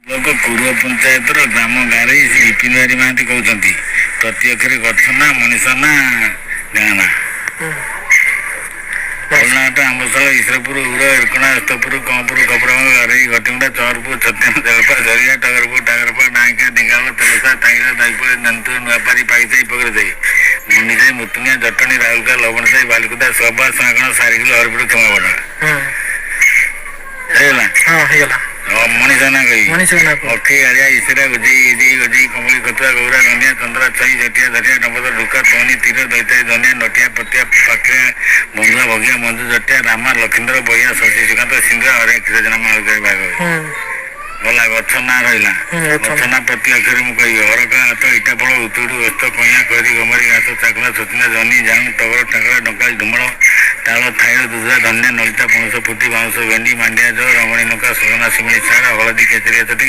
ଲୋକ କୁରୁଅ ପଞ୍ଚାୟତର ଗ୍ରାମ ଗାଁରେ ସେ ବିପିନ ବିହାରୀ ମହାନ୍ତି କହୁଛନ୍ତି। ପ୍ରତି ଅକ୍ଷରେ ଗଛ ନା ମଣିଷ ନା ଗାଁ ନା। ଫଳନାଟ ଆମ୍ବଶାଳ ଈଶ୍ୱରପୁର ଉର ଏରକଣା ଅସ୍ତପୁର କମପୁର କପଡ଼ାମ ଘରେଇ ଘଟିଗୁଣ୍ଡା ଚହରପୁର ଛତିଆ ଜଳପା ଜରିଆ ଟଗରପୁର ଟାଗରପା ଡାଇକା ଡିଙ୍ଗାଳ ତେଲସା ତାଇରା ଦାଇପଳ ନନ୍ତୁର ନୂଆପାରି ପାଇସାଇ ପକରିସାଇ ମୁଣ୍ଡିସାଇ ମୁତୁଣିଆ ଜଟଣୀ ରାଉଲକା ଲବଣସାଇ ବାଲିକୁଦା ସବା ସାଗଣ ସାରିକିଲ ହରପୁର କ୍ଷମାବଡ଼ ହେଇଗଲା ମଣିଷ ନା କହି ଅଖି ଆଳିଆ ଇସିରା ଗଜେଇ କମଳି ଖତୁଆ ଗୌରା ଗଣ୍ଡିଆ ଚନ୍ଦ୍ରା ଛଇ ଜଟିଆ ଧରିଆ ଡମ୍ବର ଢୁକା ତୋଣୀ ତୀର ଦୈତାଇ ଧନିଆ ନଟିଆ ପତିଆ ପାଖିଆ ବନ୍ଧୁଆ ଭଗିଆ ମଞ୍ଜୁ ଜଟିଆ ରାମା ଲକ୍ଷିନ୍ଦ୍ର ବହିଆ ଶଶି ସୁକାନ୍ତ ସିଂହ ହରେ କ୍ଷୀରଜନା ମାଳୁକାରୀ ଭାଗ ଗଲା। ଗଛ ନା ରହିଲା। ଗଛ ନା ପ୍ରତି ଅକ୍ଷରେ ମୁଁ କହିବି ହରକା ହାତ ଇଟା ଫଳ ଉତୁଡୁ ଅସ୍ତ କଇଁଆ ଖଇରୀ ଗମରି ଘାସ ଚାକୁଳା ସଚିନା ଜହ୍ନି ଝାଉଁ ଟଗର ଟାଙ୍ଗରା ଡଙ୍କାଳି ଧୁମଳ ତାଳ ଥାଇଳ ଦୁଧୁରା ଧନ୍ୟା ନଳିତା ପଣସ ଫୁଟି ବାଉଁଶ ଭେଣ୍ଡି ମାଣ୍ଡିଆ ଜଅ ରମଣୀ ଲଙ୍କା ସଜନା ଶିମିଳି ଶାଳ ହଳଦୀ କେଚେରିଆ ଚଟି